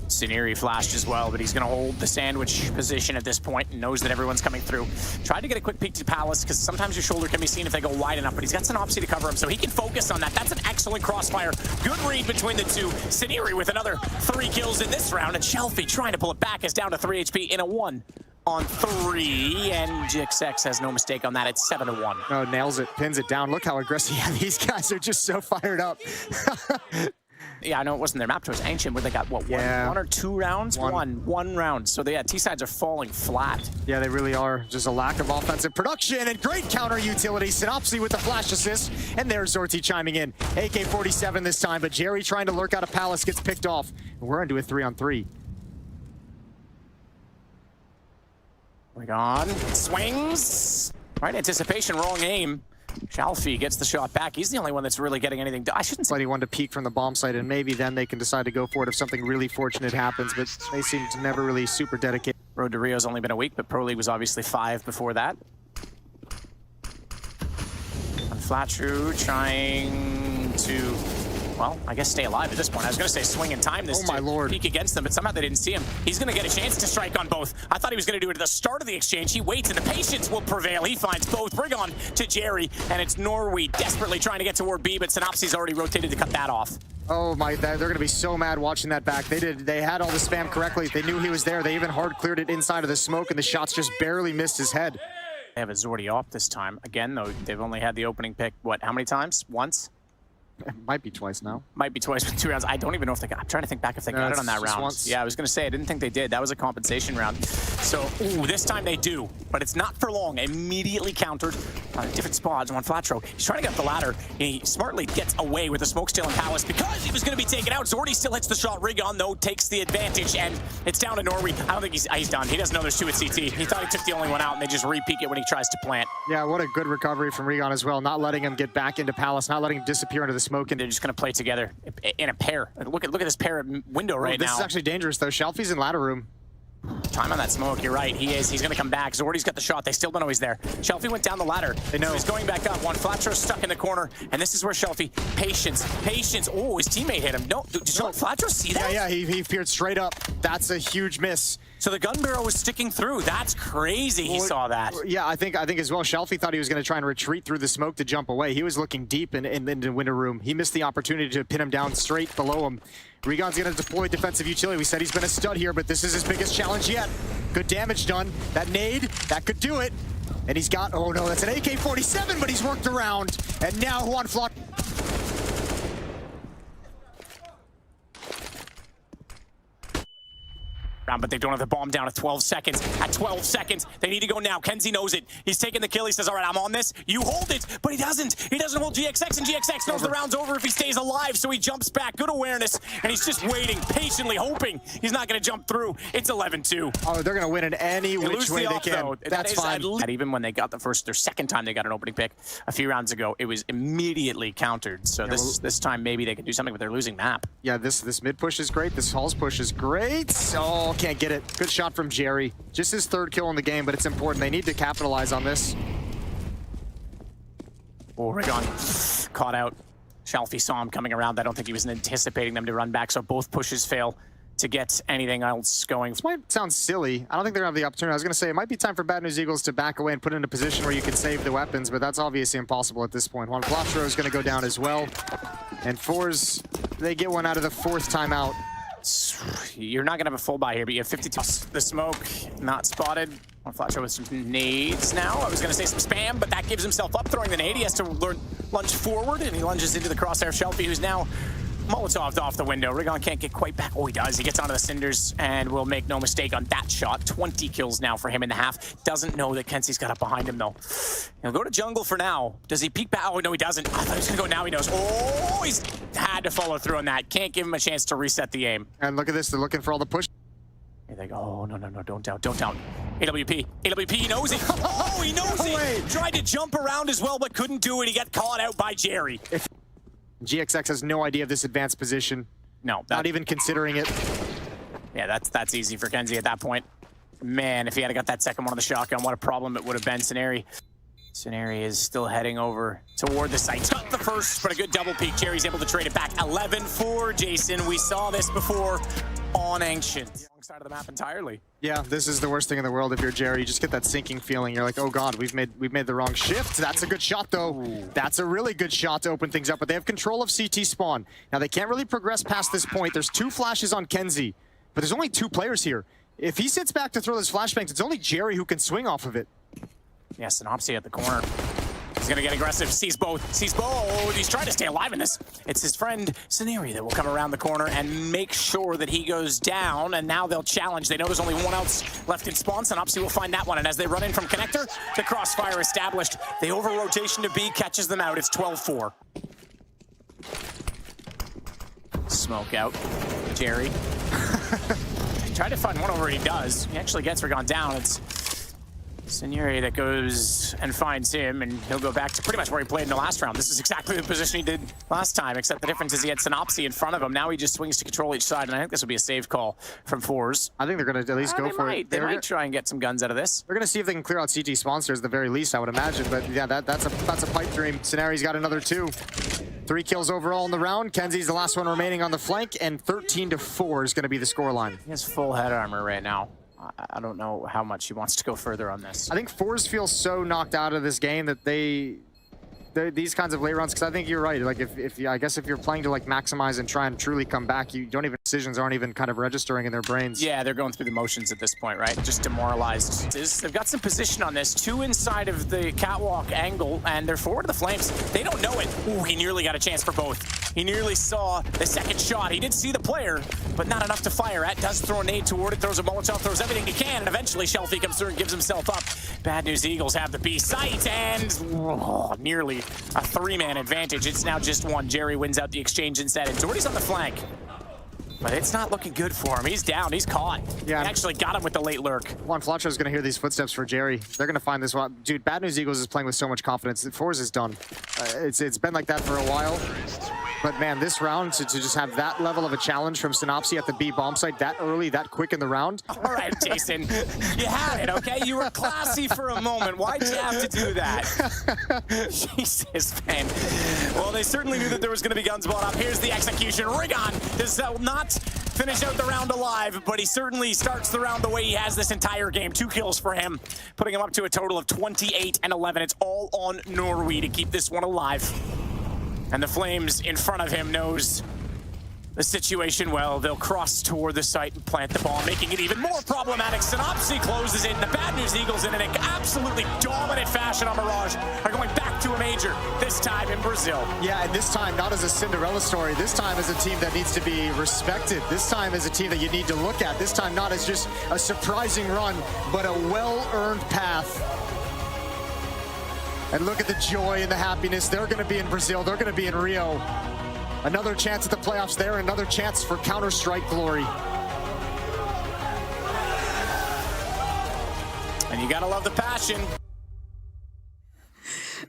Siniri flashed as well, but he's going to hold the sandwich position at this point and knows that everyone's coming through. Tried to get a quick peek to Palace because sometimes your shoulder can be seen if they go wide enough, but he's got Synopsy to cover him, so he can focus on that. That's an excellent crossfire. Good read between the two. Siniri with another 3 kills in this round, and Shelfie trying to pull it back is down to 3 HP in a 1-on-3, and GXX has no mistake on that. It's 7-1. Oh, nails it, pins it down. Look how aggressive. Yeah, these guys are just so fired up. Yeah, I know it wasn't their map choice. Ancient, where they got, what, one or 2 rounds? One round. So, yeah, T-sides are falling flat. Yeah, they really are. Just a lack of offensive production and great counter utility. Synopsy with the flash assist, and there's Zorti chiming in. AK-47 this time, but Jerry trying to lurk out of Palace gets picked off. We're into a 3-on-3. On. Swings. Right anticipation, wrong aim. Shelfie gets the shot back. He's the only one that's really getting anything done. I shouldn't say. But he wanted to peek from the bomb site, and maybe then they can decide to go for it if something really fortunate happens, but they seem to never really super dedicate. Road to Rio's only been a week, but Pro League was obviously 5 before that. And Flatru trying to, well, I guess stay alive at this point. I was going to say swing in time this my lord. Peek against them, but somehow they didn't see him. He's going to get a chance to strike on both. I thought he was going to do it at the start of the exchange. He waits, and the patience will prevail. He finds both. Bring on to Jerry, and it's Norway desperately trying to get toward B, but Synopsy's already rotated to cut that off. Oh my, they're going to be so mad watching that back. They had all the spam correctly. They knew he was there. They even hard cleared it inside of the smoke, and the shots just barely missed his head. They have a Zordi off this time. Again, though, they've only had the opening pick, what, how many times? Once? It might be twice now. Might be twice with 2 rounds. I don't even know if they got, I'm trying to think back if they got it on that round. Once. Yeah, I was going to say, I didn't think they did. That was a compensation round. So, ooh, this time they do, but it's not for long. Immediately countered on a different spot on Flatro. He's trying to get up the ladder. He smartly gets away with the smoke stealing Palace because he was going to be taken out. Zordi still hits the shot. Rigon, though, takes the advantage, and it's down to Norway. I don't think he's done. He doesn't know there's 2 at CT. He thought he took the only one out, and they just re-peek it when he tries to plant. Yeah, what a good recovery from Rigon as well. Not letting him get back into Palace, not letting him disappear into the smoke. And they're just going to play together in a pair. Look at this pair window right now. This is actually dangerous, though. Shelfie's in ladder room. Time on that smoke, you're right. He is. He's going to come back. Zordi's got the shot. They still don't know he's there. Shelfie went down the ladder. They know. So he's going back up. One Flatro's stuck in the corner, and this is where Shelfie, patience. Oh, his teammate hit him. No, did Flatro see that? Yeah, he peered straight up. That's a huge miss. So the gun barrel was sticking through. That's crazy. He saw that. Yeah, I think as well. Shelfie thought he was going to try and retreat through the smoke to jump away. He was looking deep in the window room. He missed the opportunity to pin him down straight below him. Rigon's going to deploy defensive utility. We said he's been a stud here, but this is his biggest challenge yet. Good damage done. That nade, that could do it. And he's got, oh no, that's an AK-47, but he's worked around. And now Juan Flot. But they don't have the bomb down at 12 seconds. At 12 seconds, they need to go now. Kenzie knows it. He's taking the kill. He says, all right, I'm on this. You hold it, but he doesn't. He doesn't hold GXX, and GXX knows the round's over if he stays alive, so he jumps back. Good awareness, and he's just waiting, patiently hoping he's not going to jump through. It's 11-2. Oh, they're going to win in any which way they can. That's fine. Even when they got their second time they got an opening pick a few rounds ago, it was immediately countered. So this time maybe they can do something, but they're losing map. Yeah, this mid push is great. This Halls push is great. Oh, can't get it. Good shot from Jerry. Just his 3rd kill in the game, but it's important. They need to capitalize on this. Oh, Rigon caught out. Shelfie saw him coming around. I don't think he was anticipating them to run back, so both pushes fail to get anything else going. This might sound silly. I don't think they're going to have the opportunity. I was going to say it might be time for Bad News Eagles to back away and put in a position where you can save the weapons, but that's obviously impossible at this point. Juan Flatro is going to go down as well. And forZe, they get one out of the 4th timeout. You're not going to have a full buy here, but you have 52. The smoke, not spotted. One Flatro with some nades now. I was going to say some spam, but that gives himself up throwing the nade. He has to lunge forward, and he lunges into the crosshair of Shelfie, who's now Molotov's off the window. Rigon can't get quite back. Oh, he does. He gets onto the cinders and will make no mistake on that shot. 20 kills now for him in the half. Doesn't know that Kenzie's got up behind him, though. He'll go to jungle for now. Does he peek back? Oh, no, he doesn't. I thought he was going to go now. He knows. Oh, he's had to follow through on that. Can't give him a chance to reset the aim. And look at this. They're looking for all the push. Here they go. Oh, no, no, no. Don't doubt. Don't doubt. AWP. AWP, he knows it. Oh, he knows it. Tried to jump around as well, but couldn't do it. He got caught out by Jerry. GXX has no idea of this advanced position. No. Not even considering it. Yeah, that's easy for Kenzie at that point. Man, if he had got that second one on the shotgun, what a problem it would have been. Scenari is still heading over toward the site. Got the first, but a good double peek. Jerry's able to trade it back. 11-4, Jason. We saw this before on Ancient. Wrong side of the map entirely. Yeah, this is the worst thing in the world if you're Jerry. You just get that sinking feeling. You're like, oh god, we've made the wrong shift. That's a good shot though. Ooh. That's a really good shot to open things up, but they have control of CT spawn. Now they can't really progress past this point. There's 2 flashes on Kenzie, but there's only 2 players here. If he sits back to throw those flashbangs, it's only Jerry who can swing off of it. Yeah, Synopsy at the corner. He's gonna get aggressive. Sees both. He's trying to stay alive in this. It's his friend Scenari that will come around the corner and make sure that he goes down. And now they'll challenge. They know there's only one else left in spawn. Synopsy will find that one. And as they run in from connector, the crossfire established. The over rotation to B catches them out. It's 12-4. Smoke out. Jerry. Try to find one over. He does. He actually gets Rigon down. It's Scenari that goes and finds him, and he'll go back to pretty much where he played in the last round. This is exactly the position he did last time, except the difference is he had Synopsy in front of him. Now he just swings to control each side, and I think this will be a save call from forZe. I think they're going to at least go for it. They might try and get some guns out of this. They're going to see if they can clear out CT sponsors at the very least, I would imagine. But yeah, that's a pipe dream. Scenari's got another 2. 3 kills overall in the round. Kenzie's the last one remaining on the flank, and 13-4 is going to be the scoreline. He has full head armor right now. I don't know how much he wants to go further on this. I think forZe feels so knocked out of this game that these kinds of late runs, because I think you're right. Like I guess if you're playing to like maximize and try and truly come back, you don't even, decisions aren't even kind of registering in their brains. Yeah, they're going through the motions at this point, right? Just demoralized. They've got some position on this. 2 inside of the catwalk angle, and they're forward of the flames. They don't know it. Ooh, he nearly got a chance for both. He nearly saw the second shot. He did see the player, but not enough to fire at. Does throw a nade toward it, throws a Molotov, throws everything he can, and eventually Shelfie comes through and gives himself up. Bad News Eagles have the B site, and nearly a 3-man advantage. It's now just 1. Jerry wins out the exchange instead, and Jordy's on the flank. But it's not looking good for him. He's down. He's caught. Yeah, he actually got him with the late lurk. Juan Flacho's going to hear these footsteps for Jerry. They're going to find this one. Dude, Bad News Eagles is playing with so much confidence. forZe is done. It's been like that for a while. But man, this round, to just have that level of a challenge from Synopsy at the B bomb site that early, that quick in the round. All right, Jason, you had it, okay? You were classy for a moment. Why'd you have to do that? Jesus, man. Well, they certainly knew that there was going to be guns blown up. Here's the execution. Rigon does not finish out the round alive, but he certainly starts the round the way he has this entire game. 2 kills for him, putting him up to a total of 28 and 11. It's all on Norway to keep this one alive. And the Flames in front of him knows the situation well. They'll cross toward the site and plant the bomb, making it even more problematic. Synopsy closes it, and the Bad News Eagles in an absolutely dominant fashion on Mirage are going back to a major, this time in Brazil. Yeah, and this time not as a Cinderella story. This time as a team that needs to be respected. This time as a team that you need to look at. This time not as just a surprising run, but a well-earned path. And look at the joy and the happiness. They're going to be in Brazil. They're going to be in Rio. Another chance at the playoffs there. Another chance for Counter-Strike glory. And you got to love the passion.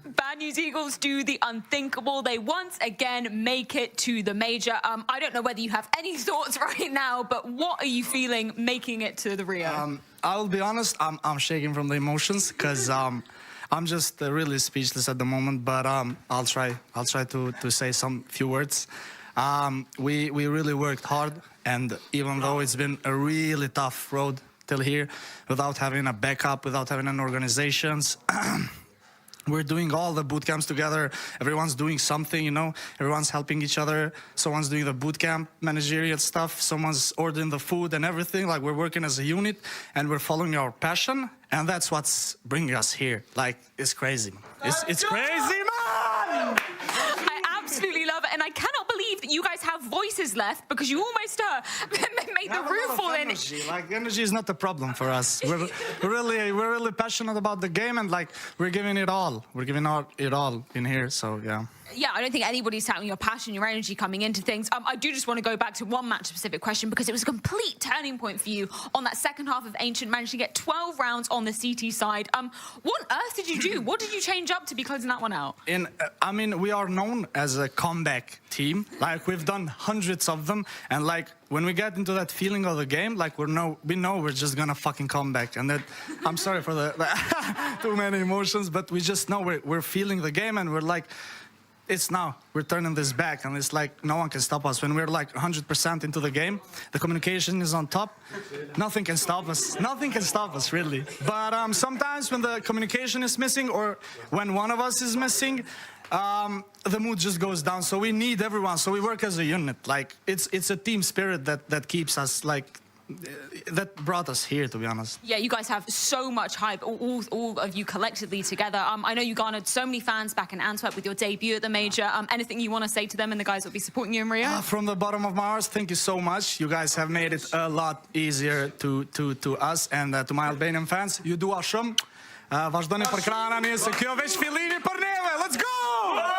Bad News Eagles do the unthinkable. They once again make it to the major. I don't know whether you have any thoughts right now, but what are you feeling making it to the Rio? I'll be honest, I'm shaking from the emotions because I'm just really speechless at the moment, but I'll try to say some few words. We really worked hard, and even though it's been a really tough road till here, without having a backup, without having an organizations, we're doing all the boot camps together. Everyone's doing something, you know. Everyone's helping each other. Someone's doing the boot camp managerial stuff. Someone's ordering the food and everything. Like, we're working as a unit, and we're following our passion. And that's what's bringing us here. Like, it's crazy. It's crazy, man! I absolutely love it. And I cannot believe that you guys have voices left because you almost made the roof fall in. Like, energy is not a problem for us. We're really passionate about the game, and like we're giving it all. We're giving it all in here. So yeah. Yeah, I don't think anybody's doubting your passion, your energy coming into things. I do just want to go back to one match-specific question because it was a complete turning point for you on that second half of Ancient, managed to get 12 rounds on the CT side. What on earth did you do? What did you change up to be closing that one out? I mean, we are known as a comeback team. Like, we've done hundreds of them, and like when we get into that feeling of the game, like we know we're just gonna fucking come back. And that, I'm sorry for the too many emotions, but we just know we're feeling the game, and we're like, it's now. We're turning this back, and it's like no one can stop us. When we're like 100% into the game, the communication is on top. Nothing can stop us. Nothing can stop us, really. But sometimes when the communication is missing, or when one of us is missing, the mood just goes down. So we need everyone. So we work as a unit. Like it's a team spirit that keeps us like. That brought us here, to be honest. Yeah, you guys have so much hype, all of you collectively together. I know you garnered so many fans back in Antwerp with your debut at the Major. Anything you want to say to them and the guys that will be supporting you in Rio? From the bottom of my heart, thank you so much. You guys have made it a lot easier to us and to my Albanian fans. You do awesome. Vazhdoni për krana, nisë kjo veç fillimi për neve. Let's go!